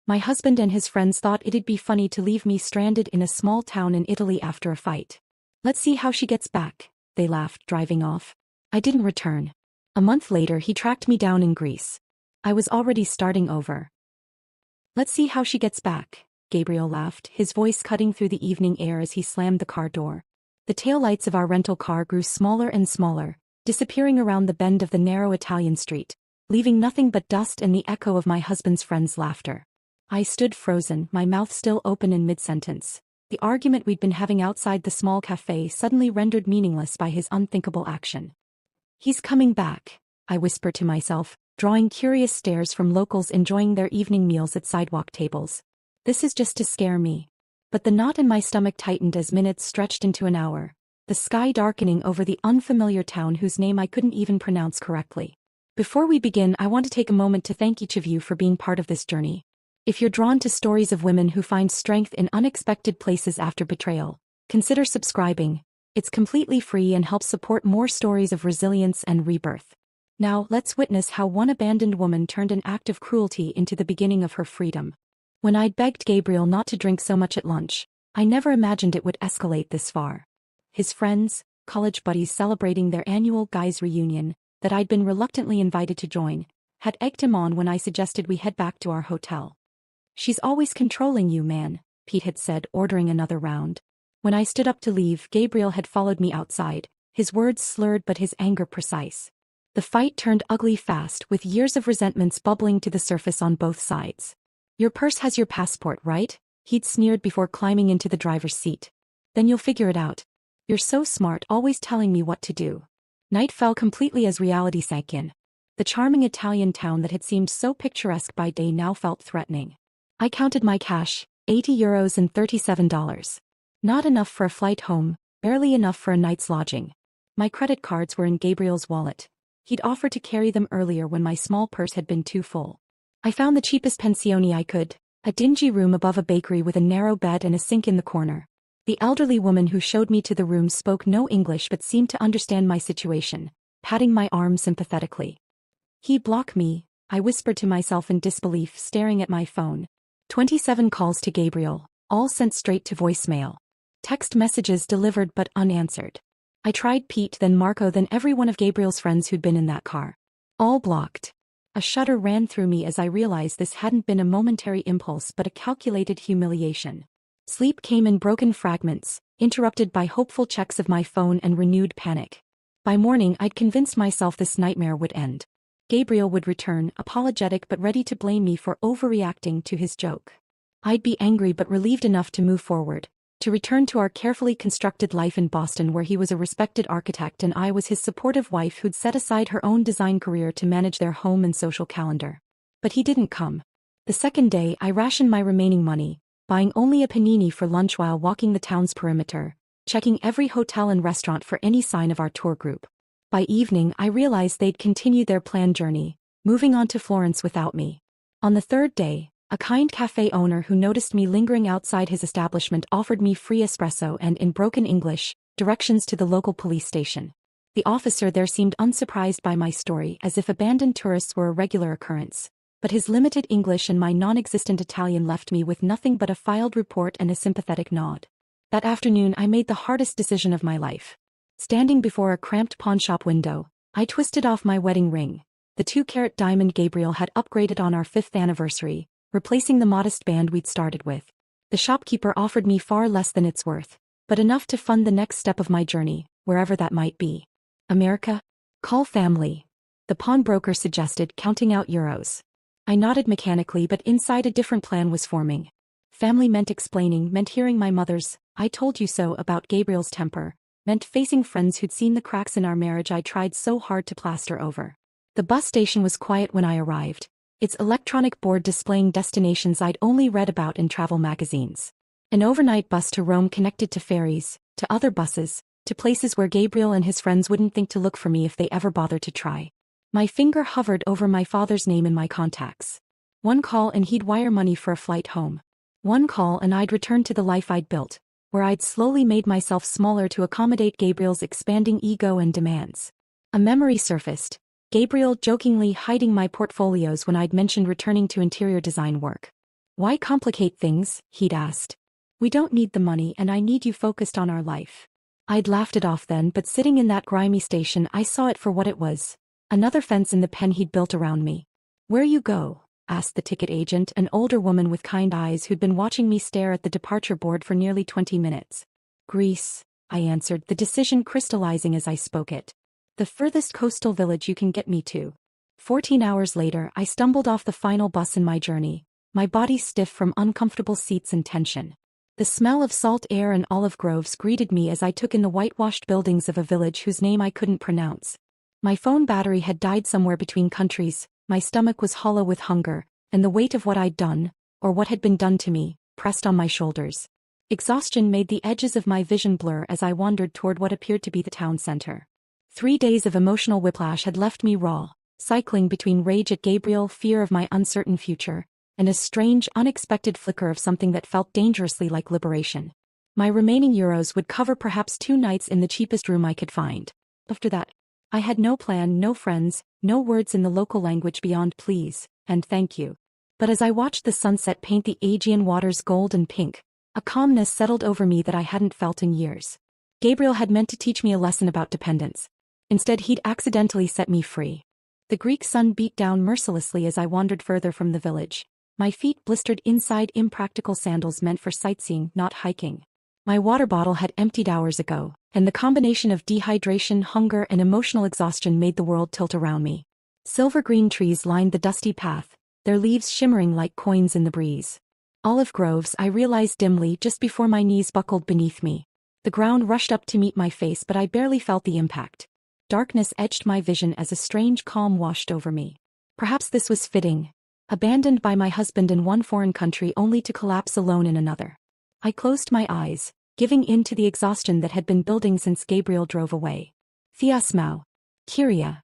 My husband and his friends thought it'd be funny to leave me stranded in a small town in Italy after a fight. Let's see how she gets back, they laughed, driving off. I didn't return. A month later he tracked me down in Greece. I was already starting over. Let's see how she gets back, Gabriel laughed, his voice cutting through the evening air as he slammed the car door. The taillights of our rental car grew smaller and smaller, disappearing around the bend of the narrow Italian street, leaving nothing but dust and the echo of my husband's friends' laughter. I stood frozen, my mouth still open in mid-sentence. The argument we'd been having outside the small cafe suddenly rendered meaningless by his unthinkable action. He's coming back, I whispered to myself, drawing curious stares from locals enjoying their evening meals at sidewalk tables. This is just to scare me. But the knot in my stomach tightened as minutes stretched into an hour, the sky darkening over the unfamiliar town whose name I couldn't even pronounce correctly. Before we begin, I want to take a moment to thank each of you for being part of this journey. If you're drawn to stories of women who find strength in unexpected places after betrayal, consider subscribing. It's completely free and helps support more stories of resilience and rebirth. Now, let's witness how one abandoned woman turned an act of cruelty into the beginning of her freedom. When I'd begged Gabriel not to drink so much at lunch, I never imagined it would escalate this far. His friends, college buddies celebrating their annual guys' reunion, that I'd been reluctantly invited to join, had egged him on when I suggested we head back to our hotel. She's always controlling you, man, Pete had said, ordering another round. When I stood up to leave, Gabriel had followed me outside, his words slurred but his anger precise. The fight turned ugly fast, with years of resentments bubbling to the surface on both sides. Your purse has your passport, right? He'd sneered before climbing into the driver's seat. Then you'll figure it out. You're so smart, always telling me what to do. Night fell completely as reality sank in. The charming Italian town that had seemed so picturesque by day now felt threatening. I counted my cash, €80 and $37. Not enough for a flight home, barely enough for a night's lodging. My credit cards were in Gabriel's wallet. He'd offered to carry them earlier when my small purse had been too full. I found the cheapest pensione I could, a dingy room above a bakery with a narrow bed and a sink in the corner. The elderly woman who showed me to the room spoke no English but seemed to understand my situation, patting my arm sympathetically. He blocked me, I whispered to myself in disbelief, staring at my phone. 27 calls to Gabriel, all sent straight to voicemail. Text messages delivered but unanswered. I tried Pete, then Marco, then every one of Gabriel's friends who'd been in that car. All blocked. A shudder ran through me as I realized this hadn't been a momentary impulse but a calculated humiliation. Sleep came in broken fragments, interrupted by hopeful checks of my phone and renewed panic. By morning I'd convinced myself this nightmare would end. Gabriel would return, apologetic but ready to blame me for overreacting to his joke. I'd be angry but relieved enough to move forward, to return to our carefully constructed life in Boston where he was a respected architect and I was his supportive wife who'd set aside her own design career to manage their home and social calendar. But he didn't come. The second day I rationed my remaining money, buying only a panini for lunch while walking the town's perimeter, checking every hotel and restaurant for any sign of our tour group. By evening I realized they'd continued their planned journey, moving on to Florence without me. On the third day, a kind cafe owner who noticed me lingering outside his establishment offered me free espresso and, in broken English, directions to the local police station. The officer there seemed unsurprised by my story, as if abandoned tourists were a regular occurrence. But his limited English and my non-existent Italian left me with nothing but a filed report and a sympathetic nod. That afternoon I made the hardest decision of my life. Standing before a cramped pawnshop window, I twisted off my wedding ring, the 2-carat diamond Gabriel had upgraded on our 5th anniversary, replacing the modest band we'd started with. The shopkeeper offered me far less than it's worth, but enough to fund the next step of my journey, wherever that might be. America? Call family. The pawnbroker suggested, counting out euros. I nodded mechanically, but inside a different plan was forming. Family meant explaining, meant hearing my mother's "I told you so" about Gabriel's temper, meant facing friends who'd seen the cracks in our marriage I tried so hard to plaster over. The bus station was quiet when I arrived, its electronic board displaying destinations I'd only read about in travel magazines. An overnight bus to Rome connected to ferries, to other buses, to places where Gabriel and his friends wouldn't think to look for me if they ever bothered to try. My finger hovered over my father's name in my contacts. One call and he'd wire money for a flight home. One call and I'd return to the life I'd built, where I'd slowly made myself smaller to accommodate Gabriel's expanding ego and demands. A memory surfaced, Gabriel jokingly hiding my portfolios when I'd mentioned returning to interior design work. Why complicate things? He'd asked. We don't need the money and I need you focused on our life. I'd laughed it off then, but sitting in that grimy station I saw it for what it was. Another fence in the pen he'd built around me. Where you go? Asked the ticket agent, an older woman with kind eyes who'd been watching me stare at the departure board for nearly 20 minutes. Greece, I answered, the decision crystallizing as I spoke it. The furthest coastal village you can get me to. 14 hours later, I stumbled off the final bus in my journey, my body stiff from uncomfortable seats and tension. The smell of salt air and olive groves greeted me as I took in the whitewashed buildings of a village whose name I couldn't pronounce. My phone battery had died somewhere between countries, my stomach was hollow with hunger, and the weight of what I'd done, or what had been done to me, pressed on my shoulders. Exhaustion made the edges of my vision blur as I wandered toward what appeared to be the town center. 3 days of emotional whiplash had left me raw, cycling between rage at Gabriel, fear of my uncertain future, and a strange, unexpected flicker of something that felt dangerously like liberation. My remaining euros would cover perhaps 2 nights in the cheapest room I could find. After that, I had no plan, no friends, no words in the local language beyond please and thank you. But as I watched the sunset paint the Aegean waters gold and pink, a calmness settled over me that I hadn't felt in years. Gabriel had meant to teach me a lesson about dependence. Instead, he'd accidentally set me free. The Greek sun beat down mercilessly as I wandered further from the village. My feet blistered inside impractical sandals meant for sightseeing, not hiking. My water bottle had emptied hours ago, and the combination of dehydration, hunger, and emotional exhaustion made the world tilt around me. Silver-green trees lined the dusty path, their leaves shimmering like coins in the breeze. Olive groves, I realized dimly just before my knees buckled beneath me. The ground rushed up to meet my face, but I barely felt the impact. Darkness edged my vision as a strange calm washed over me. Perhaps this was fitting. Abandoned by my husband in one foreign country only to collapse alone in another. I closed my eyes, giving in to the exhaustion that had been building since Gabriel drove away. Thiasmau. Kyria.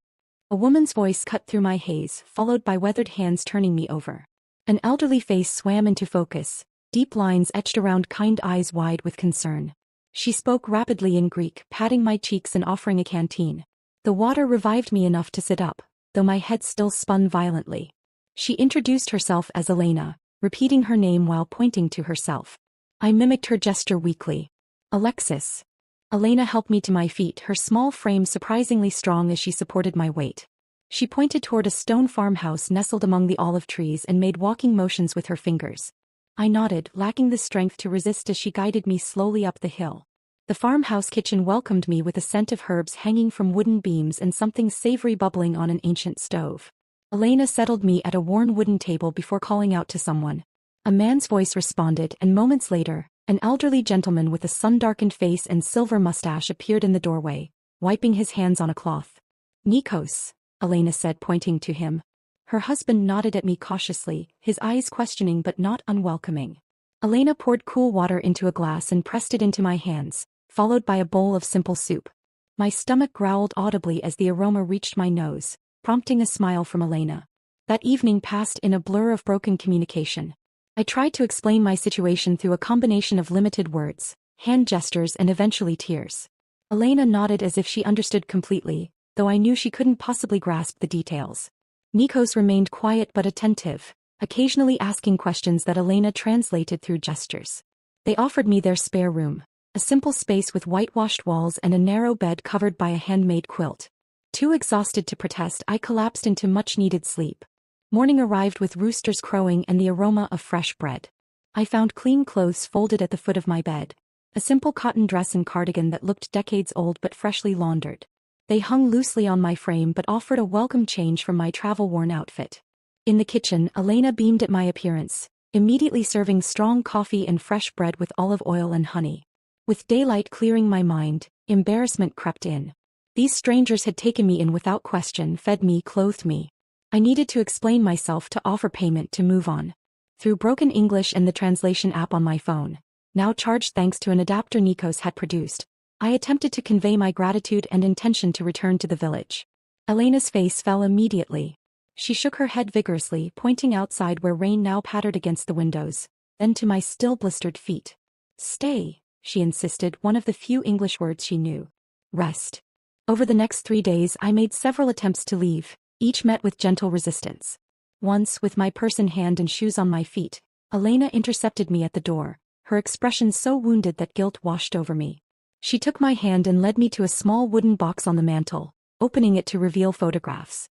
A woman's voice cut through my haze, followed by weathered hands turning me over. An elderly face swam into focus, deep lines etched around kind eyes wide with concern. She spoke rapidly in Greek, patting my cheeks and offering a canteen. The water revived me enough to sit up, though my head still spun violently. She introduced herself as Elena, repeating her name while pointing to herself. I mimicked her gesture weakly. Alexis. Elena helped me to my feet, her small frame surprisingly strong as she supported my weight. She pointed toward a stone farmhouse nestled among the olive trees and made walking motions with her fingers. I nodded, lacking the strength to resist as she guided me slowly up the hill. The farmhouse kitchen welcomed me with a scent of herbs hanging from wooden beams and something savory bubbling on an ancient stove. Elena settled me at a worn wooden table before calling out to someone. A man's voice responded, and moments later, an elderly gentleman with a sun-darkened face and silver mustache appeared in the doorway, wiping his hands on a cloth. Nikos, Elena said, pointing to him. Her husband nodded at me cautiously, his eyes questioning but not unwelcoming. Elena poured cool water into a glass and pressed it into my hands, followed by a bowl of simple soup. My stomach growled audibly as the aroma reached my nose, prompting a smile from Elena. That evening passed in a blur of broken communication. I tried to explain my situation through a combination of limited words, hand gestures, and eventually tears. Elena nodded as if she understood completely, though I knew she couldn't possibly grasp the details. Nikos remained quiet but attentive, occasionally asking questions that Elena translated through gestures. They offered me their spare room, a simple space with whitewashed walls and a narrow bed covered by a handmade quilt. Too exhausted to protest, I collapsed into much-needed sleep. Morning arrived with roosters crowing and the aroma of fresh bread. I found clean clothes folded at the foot of my bed, a simple cotton dress and cardigan that looked decades old but freshly laundered. They hung loosely on my frame but offered a welcome change from my travel-worn outfit. In the kitchen, Elena beamed at my appearance, immediately serving strong coffee and fresh bread with olive oil and honey. With daylight clearing my mind, embarrassment crept in. These strangers had taken me in without question, fed me, clothed me. I needed to explain myself, to offer payment, to move on. Through broken English and the translation app on my phone, now charged thanks to an adapter Nikos had produced, I attempted to convey my gratitude and intention to return to the village. Elena's face fell immediately. She shook her head vigorously, pointing outside where rain now pattered against the windows, then to my still blistered feet. Stay, she insisted, one of the few English words she knew. Rest. Over the next 3 days I made several attempts to leave, each met with gentle resistance. Once, with my purse in hand and shoes on my feet, Elena intercepted me at the door, her expression so wounded that guilt washed over me. She took my hand and led me to a small wooden box on the mantel, opening it to reveal photographs.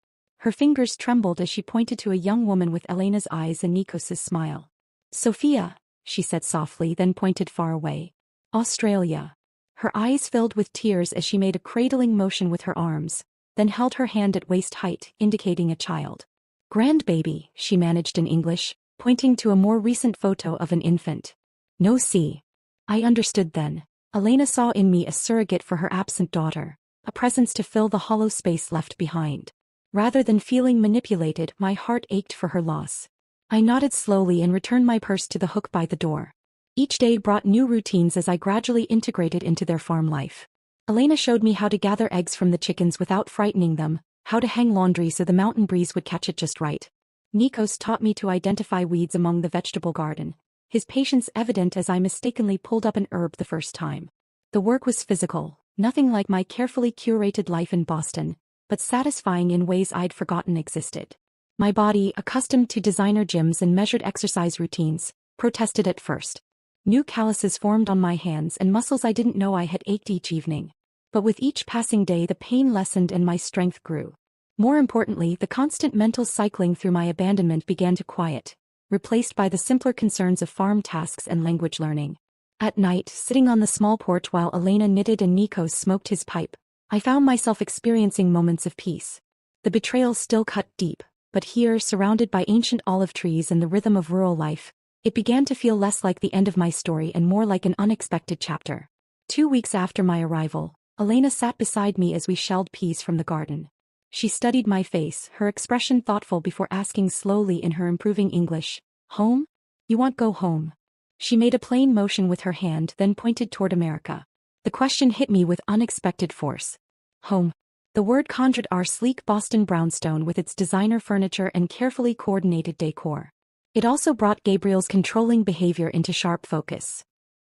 Her fingers trembled as she pointed to a young woman with Elena's eyes and Nikos's smile. "Sophia," she said softly, then pointed far away. "Australia." Her eyes filled with tears as she made a cradling motion with her arms, then held her hand at waist height, indicating a child. "Grandbaby," she managed in English, pointing to a more recent photo of an infant. "No see." I understood then. Elena saw in me a surrogate for her absent daughter, a presence to fill the hollow space left behind. Rather than feeling manipulated, my heart ached for her loss. I nodded slowly and returned my purse to the hook by the door. Each day brought new routines as I gradually integrated into their farm life. Elena showed me how to gather eggs from the chickens without frightening them, how to hang laundry so the mountain breeze would catch it just right. Nikos taught me to identify weeds among the vegetable garden, his patience evident as I mistakenly pulled up an herb the first time. The work was physical, nothing like my carefully curated life in Boston, but satisfying in ways I'd forgotten existed. My body, accustomed to designer gyms and measured exercise routines, protested at first. New calluses formed on my hands and muscles I didn't know I had ached each evening. But with each passing day the pain lessened and my strength grew. More importantly, the constant mental cycling through my abandonment began to quiet, replaced by the simpler concerns of farm tasks and language learning. At night, sitting on the small porch while Elena knitted and Nikos smoked his pipe, I found myself experiencing moments of peace. The betrayal still cut deep, but here, surrounded by ancient olive trees and the rhythm of rural life, it began to feel less like the end of my story and more like an unexpected chapter. 2 weeks after my arrival, Elena sat beside me as we shelled peas from the garden. She studied my face, her expression thoughtful before asking slowly in her improving English, "Home? You want go home?" She made a plain motion with her hand, then pointed toward America. The question hit me with unexpected force. Home. The word conjured our sleek Boston brownstone with its designer furniture and carefully coordinated decor. It also brought Gabriel's controlling behavior into sharp focus.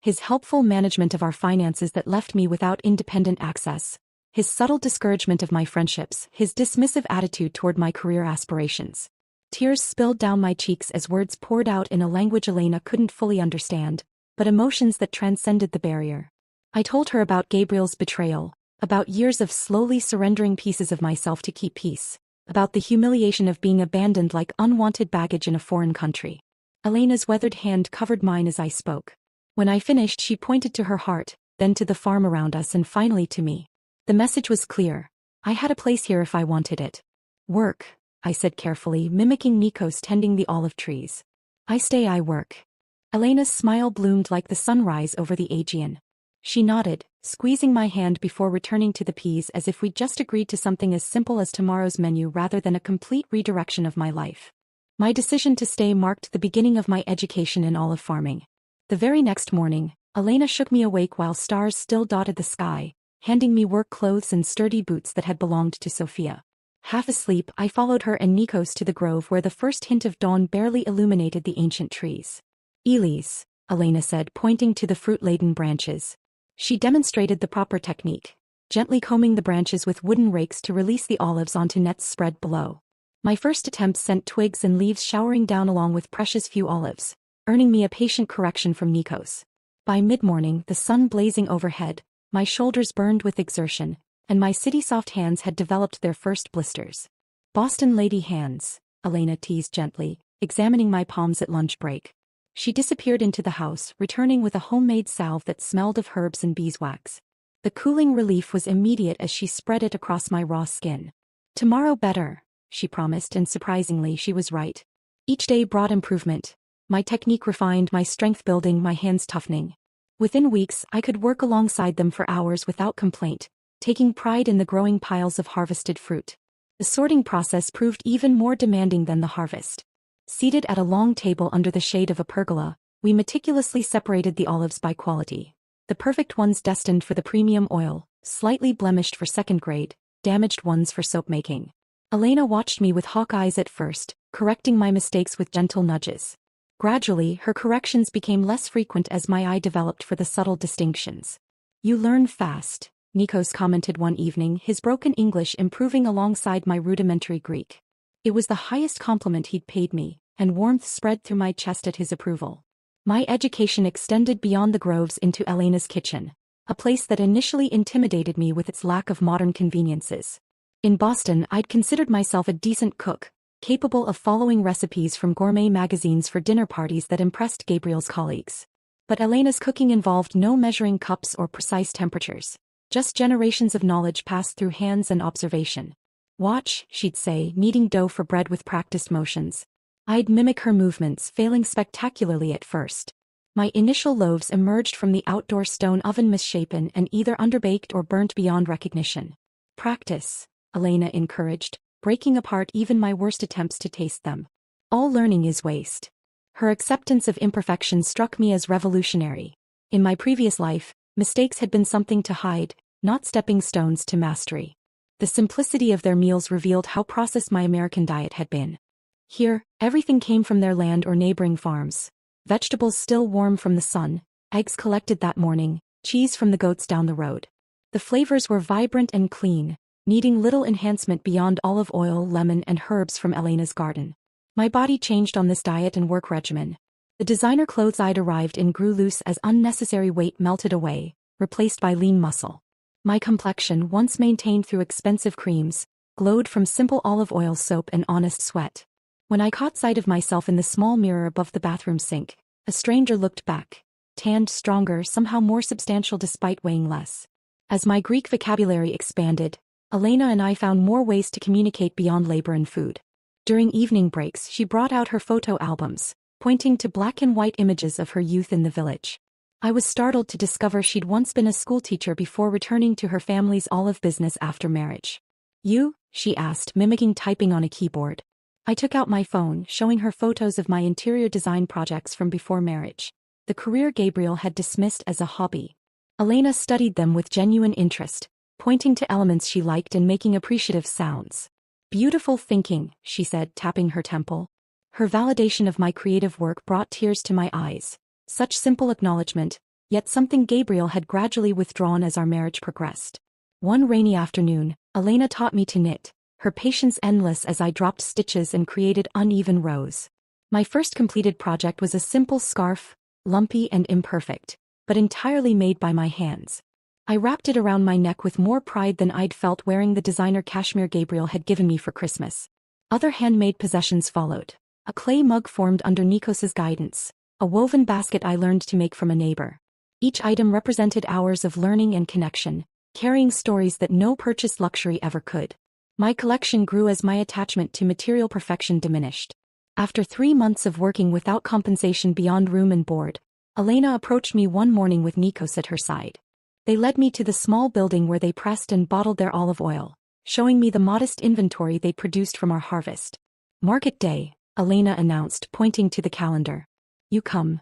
His helpful management of our finances that left me without independent access. His subtle discouragement of my friendships, his dismissive attitude toward my career aspirations. Tears spilled down my cheeks as words poured out in a language Elena couldn't fully understand, but emotions that transcended the barrier. I told her about Gabriel's betrayal, about years of slowly surrendering pieces of myself to keep peace, about the humiliation of being abandoned like unwanted baggage in a foreign country. Elena's weathered hand covered mine as I spoke. When I finished, she pointed to her heart, then to the farm around us and finally to me. The message was clear. I had a place here if I wanted it. "Work," I said carefully, mimicking Nikos tending the olive trees. "I stay, I work." Elena's smile bloomed like the sunrise over the Aegean. She nodded, squeezing my hand before returning to the peas as if we'd just agreed to something as simple as tomorrow's menu rather than a complete redirection of my life. My decision to stay marked the beginning of my education in olive farming. The very next morning, Elena shook me awake while stars still dotted the sky, handing me work clothes and sturdy boots that had belonged to Sophia. Half asleep, I followed her and Nikos to the grove where the first hint of dawn barely illuminated the ancient trees. "Elis," Elena said, pointing to the fruit-laden branches. She demonstrated the proper technique, gently combing the branches with wooden rakes to release the olives onto nets spread below. My first attempt sent twigs and leaves showering down along with precious few olives, earning me a patient correction from Nikos. By mid-morning, the sun blazing overhead, my shoulders burned with exertion, and my city-soft hands had developed their first blisters. "Boston lady hands," Elena teased gently, examining my palms at lunch break. She disappeared into the house, returning with a homemade salve that smelled of herbs and beeswax. The cooling relief was immediate as she spread it across my raw skin. "Tomorrow better," she promised, and surprisingly she was right. Each day brought improvement. My technique refined, my strength building, my hands toughening. Within weeks, I could work alongside them for hours without complaint, taking pride in the growing piles of harvested fruit. The sorting process proved even more demanding than the harvest. Seated at a long table under the shade of a pergola, we meticulously separated the olives by quality. The perfect ones destined for the premium oil, slightly blemished for second grade, damaged ones for soap making. Elena watched me with hawk eyes at first, correcting my mistakes with gentle nudges. Gradually, her corrections became less frequent as my eye developed for the subtle distinctions. "You learn fast," Nikos commented one evening, his broken English improving alongside my rudimentary Greek. It was the highest compliment he'd paid me, and warmth spread through my chest at his approval. My education extended beyond the groves into Elena's kitchen, a place that initially intimidated me with its lack of modern conveniences. In Boston, I'd considered myself a decent cook, capable of following recipes from gourmet magazines for dinner parties that impressed Gabriel's colleagues. But Elena's cooking involved no measuring cups or precise temperatures, just generations of knowledge passed through hands and observation. "Watch," she'd say, kneading dough for bread with practiced motions. I'd mimic her movements, failing spectacularly at first. My initial loaves emerged from the outdoor stone oven misshapen and either underbaked or burnt beyond recognition. "Practice," Elena encouraged, breaking apart even my worst attempts to taste them. "All learning is waste." Her acceptance of imperfection struck me as revolutionary. In my previous life, mistakes had been something to hide, not stepping stones to mastery. The simplicity of their meals revealed how processed my American diet had been. Here, everything came from their land or neighboring farms. Vegetables still warm from the sun, eggs collected that morning, cheese from the goats down the road. The flavors were vibrant and clean, needing little enhancement beyond olive oil, lemon, and herbs from Elena's garden. My body changed on this diet and work regimen. The designer clothes I'd arrived in grew loose as unnecessary weight melted away, replaced by lean muscle. My complexion, once maintained through expensive creams, glowed from simple olive oil soap and honest sweat. When I caught sight of myself in the small mirror above the bathroom sink, a stranger looked back, tanned, stronger, somehow more substantial despite weighing less. As my Greek vocabulary expanded, Elena and I found more ways to communicate beyond labor and food. During evening breaks, she brought out her photo albums, pointing to black and white images of her youth in the village. I was startled to discover she'd once been a schoolteacher before returning to her family's olive business after marriage. "You?" she asked, mimicking typing on a keyboard. I took out my phone, showing her photos of my interior design projects from before marriage, the career Gabriel had dismissed as a hobby. Elena studied them with genuine interest, pointing to elements she liked and making appreciative sounds. "Beautiful thinking," she said, tapping her temple. Her validation of my creative work brought tears to my eyes. Such simple acknowledgement, yet something Gabriel had gradually withdrawn as our marriage progressed. One rainy afternoon, Elena taught me to knit, her patience endless as I dropped stitches and created uneven rows. My first completed project was a simple scarf, lumpy and imperfect, but entirely made by my hands. I wrapped it around my neck with more pride than I'd felt wearing the designer cashmere Gabriel had given me for Christmas. Other handmade possessions followed. A clay mug formed under Nikos's guidance, a woven basket I learned to make from a neighbor. Each item represented hours of learning and connection, carrying stories that no purchased luxury ever could. My collection grew as my attachment to material perfection diminished. After 3 months of working without compensation beyond room and board, Elena approached me one morning with Nikos at her side. They led me to the small building where they pressed and bottled their olive oil, showing me the modest inventory they produced from our harvest. "Market day," Elena announced, pointing to the calendar. "You come."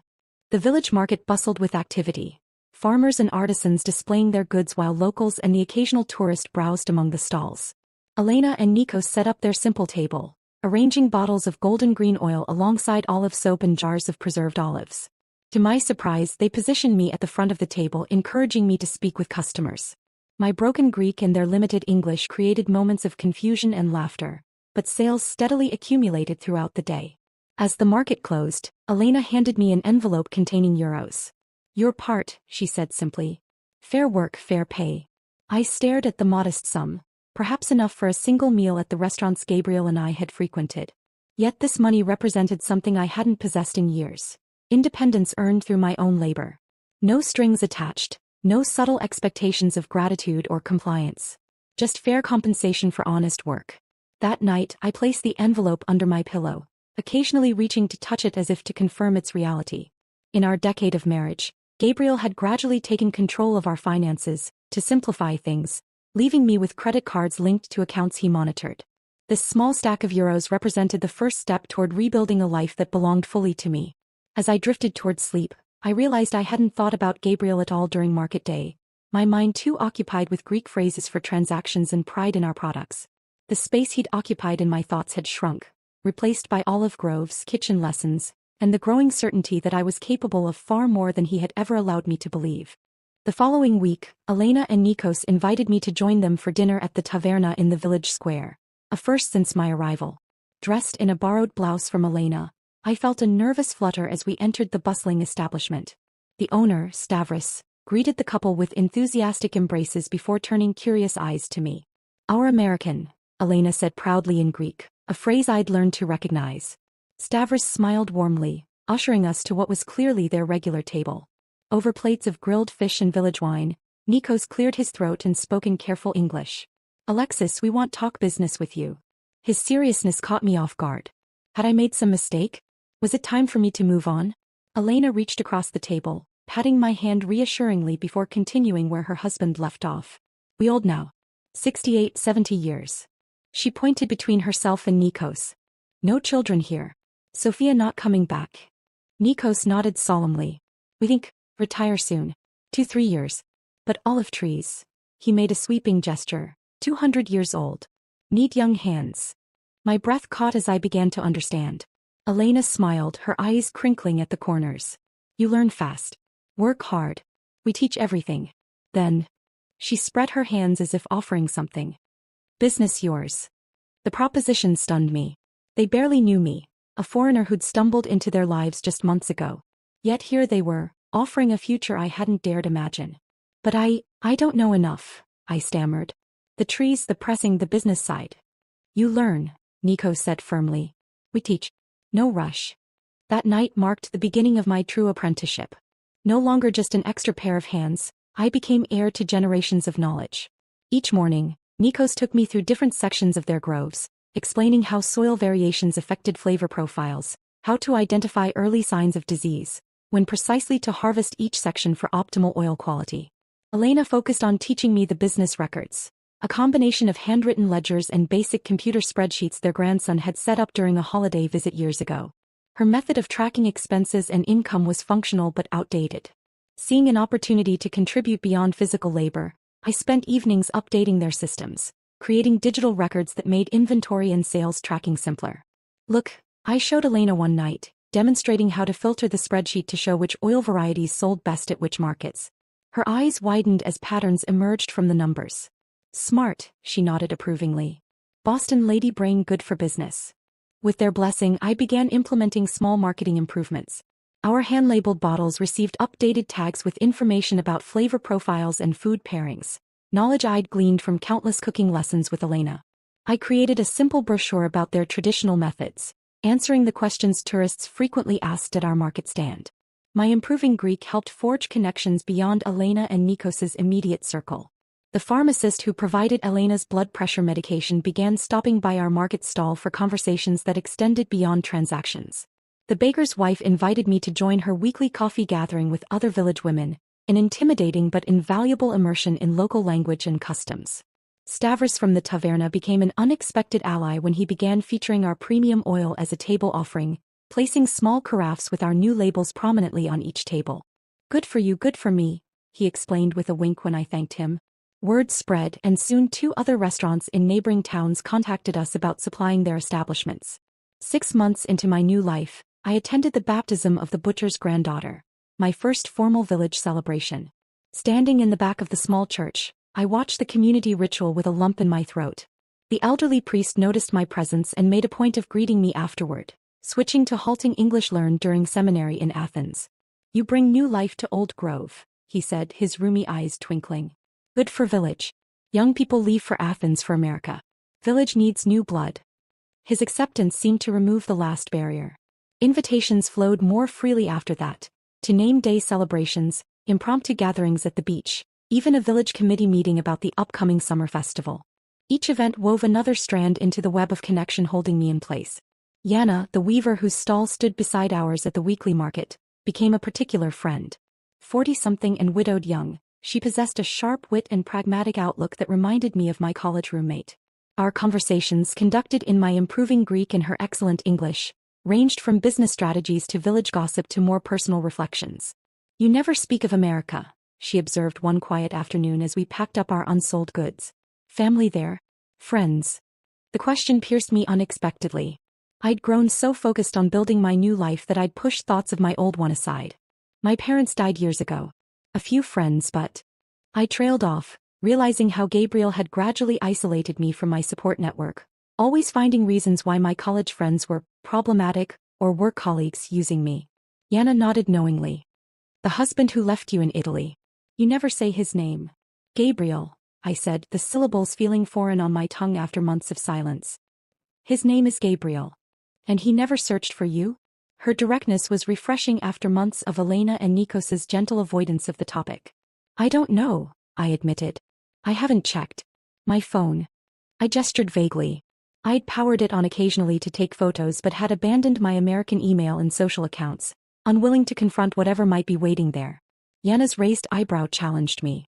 The village market bustled with activity, farmers and artisans displaying their goods while locals and the occasional tourist browsed among the stalls. Elena and Nikos set up their simple table, arranging bottles of golden green oil alongside olive soap and jars of preserved olives. To my surprise, they positioned me at the front of the table, encouraging me to speak with customers. My broken Greek and their limited English created moments of confusion and laughter, but sales steadily accumulated throughout the day. As the market closed, Elena handed me an envelope containing euros. "Your part," she said simply. "Fair work, fair pay." I stared at the modest sum, perhaps enough for a single meal at the restaurants Gabriel and I had frequented. Yet this money represented something I hadn't possessed in years. Independence earned through my own labor. No strings attached, no subtle expectations of gratitude or compliance. Just fair compensation for honest work. That night, I placed the envelope under my pillow, occasionally reaching to touch it as if to confirm its reality. In our decade of marriage, Gabriel had gradually taken control of our finances, to simplify things, leaving me with credit cards linked to accounts he monitored. This small stack of euros represented the first step toward rebuilding a life that belonged fully to me. As I drifted toward sleep, I realized I hadn't thought about Gabriel at all during market day, my mind too occupied with Greek phrases for transactions and pride in our products. The space he'd occupied in my thoughts had shrunk, replaced by olive groves, kitchen lessons, and the growing certainty that I was capable of far more than he had ever allowed me to believe. The following week, Elena and Nikos invited me to join them for dinner at the taverna in the village square, a first since my arrival. Dressed in a borrowed blouse from Elena, I felt a nervous flutter as we entered the bustling establishment. The owner, Stavros, greeted the couple with enthusiastic embraces before turning curious eyes to me. "Our American," Elena said proudly in Greek, a phrase I'd learned to recognize. Stavros smiled warmly, ushering us to what was clearly their regular table. Over plates of grilled fish and village wine, Nikos cleared his throat and spoke in careful English. "Alexis, we want talk business with you." His seriousness caught me off guard. Had I made some mistake? Was it time for me to move on? Elena reached across the table, patting my hand reassuringly before continuing where her husband left off. "We old now. 68, 70 years." She pointed between herself and Nikos. "No children here. Sophia not coming back." Nikos nodded solemnly. "We think, retire soon. 2-3 years. But olive trees." He made a sweeping gesture. 200 years old. "Neat young hands." My breath caught as I began to understand. Elena smiled, her eyes crinkling at the corners. "You learn fast. Work hard. We teach everything." Then, she spread her hands as if offering something. "Business yours." The proposition stunned me. They barely knew me, a foreigner who'd stumbled into their lives just months ago. Yet here they were, offering a future I hadn't dared imagine. "But I don't know enough," I stammered. "The trees, the pressing, the business side." "You learn," Nikos said firmly. "We teach. No rush." That night marked the beginning of my true apprenticeship. No longer just an extra pair of hands, I became heir to generations of knowledge. Each morning, Nikos took me through different sections of their groves, explaining how soil variations affected flavor profiles, how to identify early signs of disease, when precisely to harvest each section for optimal oil quality. Elena focused on teaching me the business records, a combination of handwritten ledgers and basic computer spreadsheets their grandson had set up during a holiday visit years ago. Her method of tracking expenses and income was functional but outdated. Seeing an opportunity to contribute beyond physical labor, I spent evenings updating their systems, creating digital records that made inventory and sales tracking simpler. "Look," I showed Elena one night, demonstrating how to filter the spreadsheet to show which oil varieties sold best at which markets. Her eyes widened as patterns emerged from the numbers. "Smart," she nodded approvingly. "Boston lady brain good for business." With their blessing, I began implementing small marketing improvements. Our hand-labeled bottles received updated tags with information about flavor profiles and food pairings, knowledge I'd gleaned from countless cooking lessons with Elena. I created a simple brochure about their traditional methods, answering the questions tourists frequently asked at our market stand. My improving Greek helped forge connections beyond Elena and Nikos's immediate circle. The pharmacist who provided Elena's blood pressure medication began stopping by our market stall for conversations that extended beyond transactions. The baker's wife invited me to join her weekly coffee gathering with other village women, an intimidating but invaluable immersion in local language and customs. Stavros from the taverna became an unexpected ally when he began featuring our premium oil as a table offering, placing small carafes with our new labels prominently on each table. "Good for you, good for me," he explained with a wink when I thanked him. Word spread, and soon 2 other restaurants in neighboring towns contacted us about supplying their establishments. 6 months into my new life, I attended the baptism of the butcher's granddaughter, my first formal village celebration. Standing in the back of the small church, I watched the community ritual with a lump in my throat. The elderly priest noticed my presence and made a point of greeting me afterward, switching to halting English learned during seminary in Athens. "You bring new life to Old Grove," he said, his rheumy eyes twinkling. "Good for village. Young people leave for Athens for America. Village needs new blood." His acceptance seemed to remove the last barrier. Invitations flowed more freely after that, to name day celebrations, impromptu gatherings at the beach, even a village committee meeting about the upcoming summer festival. Each event wove another strand into the web of connection holding me in place. Yana, the weaver whose stall stood beside ours at the weekly market, became a particular friend. 40-something and widowed young, she possessed a sharp wit and pragmatic outlook that reminded me of my college roommate. Our conversations, conducted in my improving Greek and her excellent English, ranged from business strategies to village gossip to more personal reflections. "You never speak of America," she observed one quiet afternoon as we packed up our unsold goods. "Family there? Friends?" The question pierced me unexpectedly. I'd grown so focused on building my new life that I'd pushed thoughts of my old one aside. "My parents died years ago. A few friends, but..." I trailed off, realizing how Gabriel had gradually isolated me from my support network, always finding reasons why my college friends were problematic or work colleagues using me? Yana nodded knowingly. The husband who left you in Italy. You never say his name. Gabriel, I said, the syllables feeling foreign on my tongue after months of silence. His name is Gabriel. And he never searched for you? Her directness was refreshing after months of Elena and Nikos's gentle avoidance of the topic. I don't know, I admitted. I haven't checked my phone. I gestured vaguely. I'd powered it on occasionally to take photos but had abandoned my American email and social accounts, unwilling to confront whatever might be waiting there. Yana's raised eyebrow challenged me.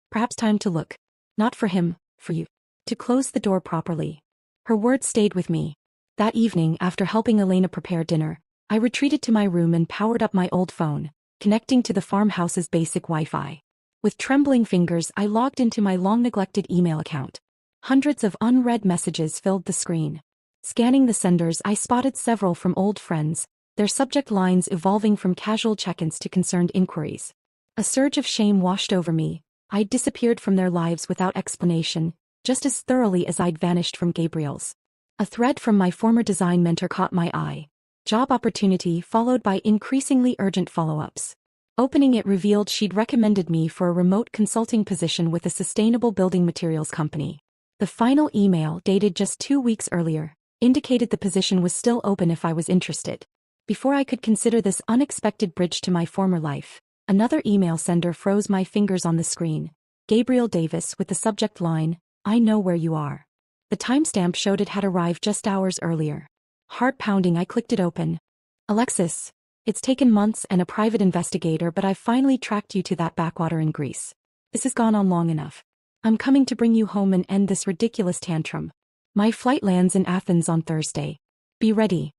Perhaps time to look. Not for him, for you. To close the door properly. Her words stayed with me. That evening, after helping Elena prepare dinner, I retreated to my room and powered up my old phone, connecting to the farmhouse's basic Wi-Fi. With trembling fingers, I logged into my long-neglected email account. Hundreds of unread messages filled the screen. Scanning the senders, I spotted several from old friends, their subject lines evolving from casual check-ins to concerned inquiries. A surge of shame washed over me. I'd disappeared from their lives without explanation, just as thoroughly as I'd vanished from Gabriel's. A thread from my former design mentor caught my eye. Job opportunity followed by increasingly urgent follow-ups. Opening it revealed she'd recommended me for a remote consulting position with a sustainable building materials company. The final email, dated just 2 weeks earlier, indicated the position was still open if I was interested. Before I could consider this unexpected bridge to my former life, another email sender froze my fingers on the screen. Gabriel Davis with the subject line, "I know where you are." The timestamp showed it had arrived just hours earlier. Heart pounding, I clicked it open. "Alexis, it's taken months and a private investigator, but I've finally tracked you to that backwater in Greece. This has gone on long enough. I'm coming to bring you home and end this ridiculous tantrum. My flight lands in Athens on Thursday. Be ready.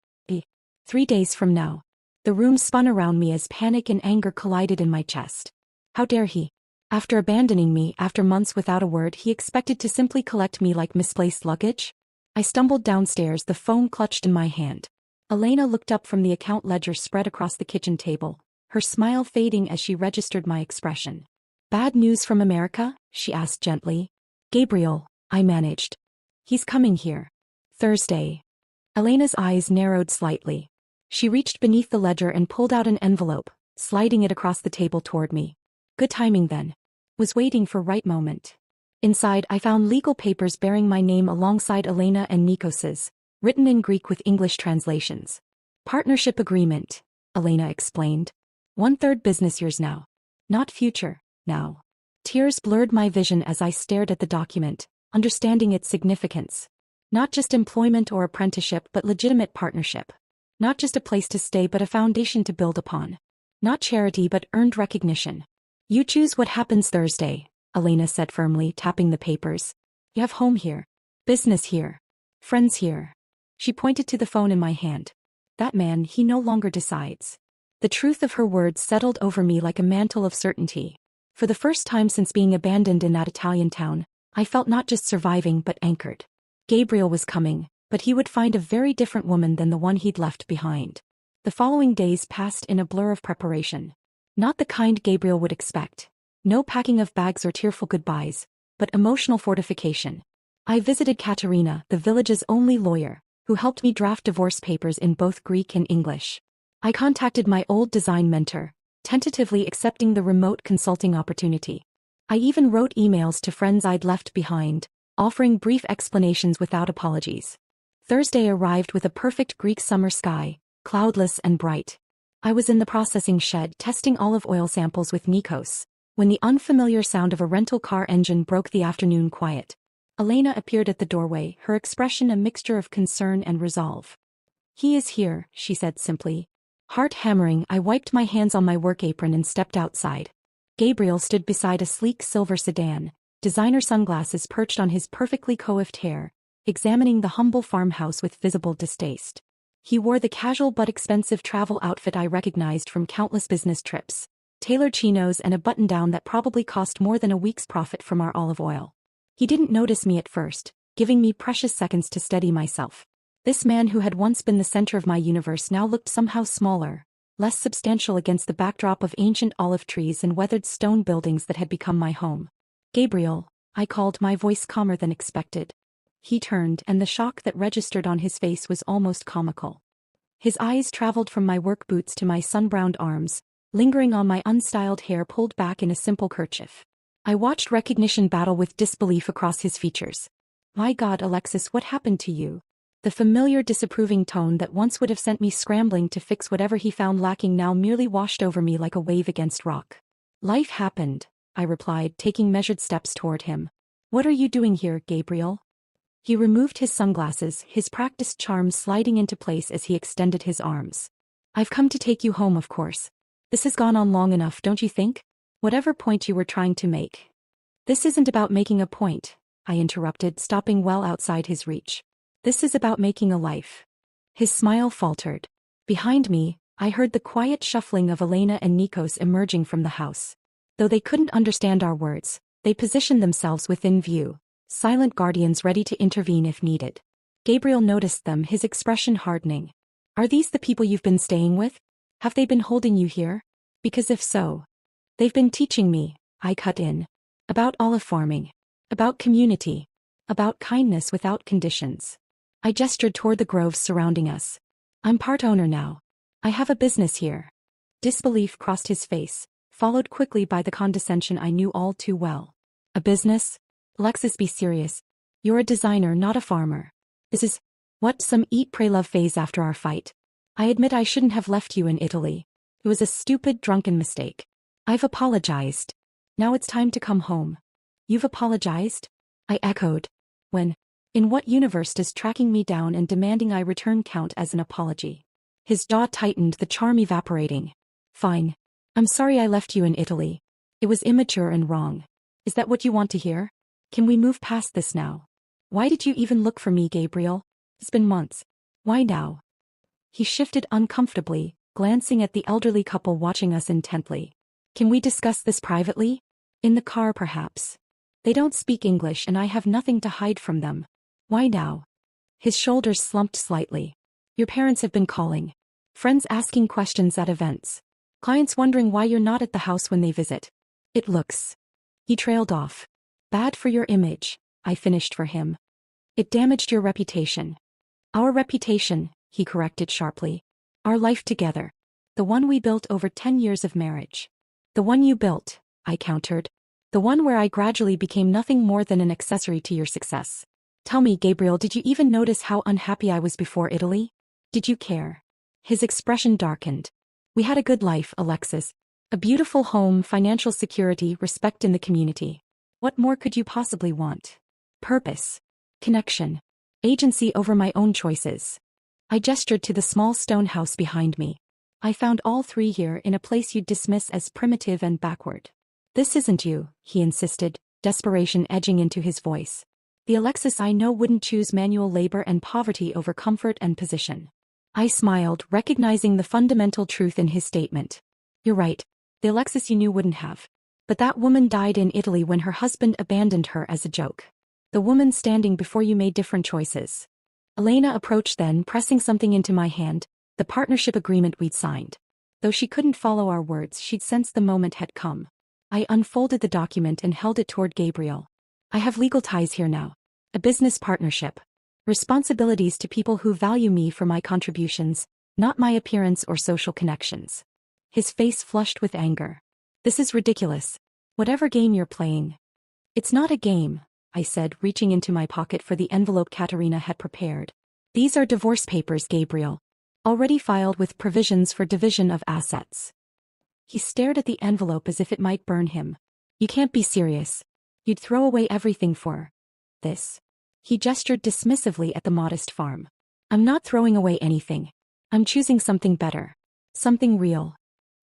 3 days from now." The room spun around me as panic and anger collided in my chest. How dare he? After abandoning me, after months without a word, he expected to simply collect me like misplaced luggage? I stumbled downstairs, the phone clutched in my hand. Elena looked up from the account ledger spread across the kitchen table, her smile fading as she registered my expression. "Bad news from America?" she asked gently. "Gabriel," I managed. "He's coming here. Thursday." Elena's eyes narrowed slightly. She reached beneath the ledger and pulled out an envelope, sliding it across the table toward me. Good timing then. Was waiting for right moment. Inside, I found legal papers bearing my name alongside Elena and Nikos's, written in Greek with English translations. "Partnership agreement," Elena explained. "1/3 business years now. Not future, now." Tears blurred my vision as I stared at the document, understanding its significance. Not just employment or apprenticeship, but legitimate partnership. Not just a place to stay, but a foundation to build upon. Not charity, but earned recognition. "You choose what happens Thursday," Elena said firmly, tapping the papers. "You have home here. Business here. Friends here." She pointed to the phone in my hand. "That man, he no longer decides." The truth of her words settled over me like a mantle of certainty. For the first time since being abandoned in that Italian town, I felt not just surviving but anchored. Gabriel was coming, but he would find a very different woman than the one he'd left behind. The following days passed in a blur of preparation. Not the kind Gabriel would expect. No packing of bags or tearful goodbyes, but emotional fortification. I visited Katerina, the village's only lawyer, who helped me draft divorce papers in both Greek and English. I contacted my old design mentor, tentatively accepting the remote consulting opportunity. I even wrote emails to friends I'd left behind, offering brief explanations without apologies. Thursday arrived with a perfect Greek summer sky, cloudless and bright. I was in the processing shed testing olive oil samples with Nikos, when the unfamiliar sound of a rental car engine broke the afternoon quiet. Elena appeared at the doorway, her expression a mixture of concern and resolve. "He is here," she said simply. Heart hammering, I wiped my hands on my work apron and stepped outside. Gabriel stood beside a sleek silver sedan, designer sunglasses perched on his perfectly coiffed hair, examining the humble farmhouse with visible distaste. He wore the casual but expensive travel outfit I recognized from countless business trips, tailored chinos and a button-down that probably cost more than a week's profit from our olive oil. He didn't notice me at first, giving me precious seconds to steady myself. This man who had once been the center of my universe now looked somehow smaller, less substantial against the backdrop of ancient olive trees and weathered stone buildings that had become my home. "Gabriel," I called, my voice calmer than expected. He turned, and the shock that registered on his face was almost comical. His eyes traveled from my work boots to my sun-browned arms, lingering on my unstyled hair pulled back in a simple kerchief. I watched recognition battle with disbelief across his features. My God, Alexis, what happened to you? The familiar disapproving tone that once would have sent me scrambling to fix whatever he found lacking now merely washed over me like a wave against rock. Life happened, I replied, taking measured steps toward him. What are you doing here, Gabriel? He removed his sunglasses, his practiced charm sliding into place as he extended his arms. I've come to take you home, of course. This has gone on long enough, don't you think? Whatever point you were trying to make. This isn't about making a point, I interrupted, stopping well outside his reach. This is about making a life. His smile faltered. Behind me, I heard the quiet shuffling of Elena and Nikos emerging from the house. Though they couldn't understand our words, they positioned themselves within view, silent guardians ready to intervene if needed. Gabriel noticed them, his expression hardening. Are these the people you've been staying with? Have they been holding you here? Because if so, they've been teaching me, I cut in. About olive farming. About community. About kindness without conditions. I gestured toward the groves surrounding us. I'm part owner now. I have a business here. Disbelief crossed his face, followed quickly by the condescension I knew all too well. A business? Alexis, be serious. You're a designer, not a farmer. This is, what, some eat pray love phase after our fight? I admit I shouldn't have left you in Italy. It was a stupid, drunken mistake. I've apologized. Now it's time to come home. You've apologized? I echoed. When? In what universe does tracking me down and demanding I return count as an apology? His jaw tightened, the charm evaporating. Fine. I'm sorry I left you in Italy. It was immature and wrong. Is that what you want to hear? Can we move past this now? Why did you even look for me, Gabriel? It's been months. Why now? He shifted uncomfortably, glancing at the elderly couple watching us intently. Can we discuss this privately? In the car, perhaps. They don't speak English and I have nothing to hide from them. Why now? His shoulders slumped slightly. Your parents have been calling. Friends asking questions at events. Clients wondering why you're not at the house when they visit. It looks. He trailed off. Bad for your image, I finished for him. It damaged your reputation. Our reputation, he corrected sharply. Our life together. The one we built over 10 years of marriage. The one you built, I countered. The one where I gradually became nothing more than an accessory to your success. Tell me, Gabriel, did you even notice how unhappy I was before Italy? Did you care? His expression darkened. We had a good life, Alexis. A beautiful home, financial security, respect in the community. What more could you possibly want? Purpose. Connection. Agency over my own choices. I gestured to the small stone house behind me. I found all three here in a place you'd dismiss as primitive and backward. This isn't you, he insisted, desperation edging into his voice. The Alexis I know wouldn't choose manual labor and poverty over comfort and position. I smiled, recognizing the fundamental truth in his statement. You're right. The Alexis you knew wouldn't have. But that woman died in Italy when her husband abandoned her as a joke. The woman standing before you made different choices. Elena approached then, pressing something into my hand, the partnership agreement we'd signed. Though she couldn't follow our words, she'd sensed the moment had come. I unfolded the document and held it toward Gabriel. I have legal ties here now. A business partnership. Responsibilities to people who value me for my contributions, not my appearance or social connections. His face flushed with anger. This is ridiculous. Whatever game you're playing. It's not a game, I said, reaching into my pocket for the envelope Katerina had prepared. These are divorce papers, Gabriel. Already filed with provisions for division of assets. He stared at the envelope as if it might burn him. You can't be serious. You'd throw away everything for this. He gestured dismissively at the modest farm. I'm not throwing away anything. I'm choosing something better. Something real.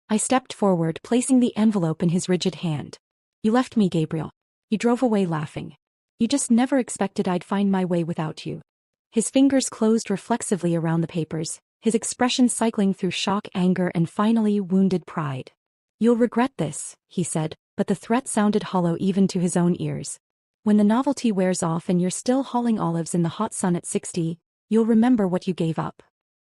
I stepped forward, placing the envelope in his rigid hand. You left me, Gabriel. You drove away laughing. You just never expected I'd find my way without you. His fingers closed reflexively around the papers, his expression cycling through shock, anger, and finally wounded pride. You'll regret this, he said, but the threat sounded hollow even to his own ears. When the novelty wears off and you're still hauling olives in the hot sun at 60, you'll remember what you gave up.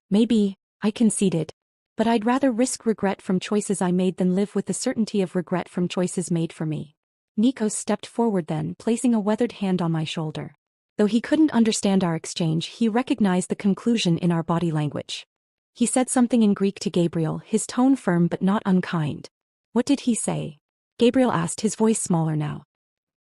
Maybe, I conceded. But I'd rather risk regret from choices I made than live with the certainty of regret from choices made for me. Nikos stepped forward then, placing a weathered hand on my shoulder. Though he couldn't understand our exchange, he recognized the conclusion in our body language. He said something in Greek to Gabriel, his tone firm but not unkind. What did he say? Gabriel asked, his voice smaller now.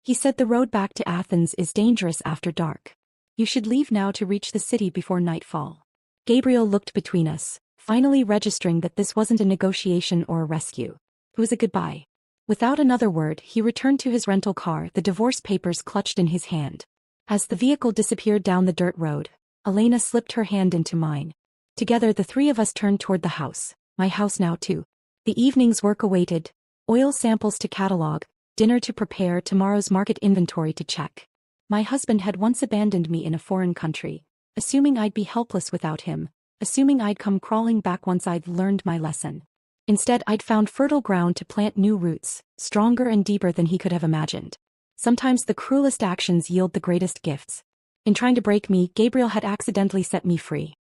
He said the road back to Athens is dangerous after dark. You should leave now to reach the city before nightfall. Gabriel looked between us, finally registering that this wasn't a negotiation or a rescue. It was a goodbye. Without another word, he returned to his rental car, the divorce papers clutched in his hand. As the vehicle disappeared down the dirt road, Elena slipped her hand into mine. Together the three of us turned toward the house, my house now too. The evening's work awaited, oil samples to catalog, dinner to prepare, tomorrow's market inventory to check. My husband had once abandoned me in a foreign country, assuming I'd be helpless without him, assuming I'd come crawling back once I'd learned my lesson. Instead, I'd found fertile ground to plant new roots, stronger and deeper than he could have imagined. Sometimes the cruelest actions yield the greatest gifts. In trying to break me, Gabriel had accidentally set me free.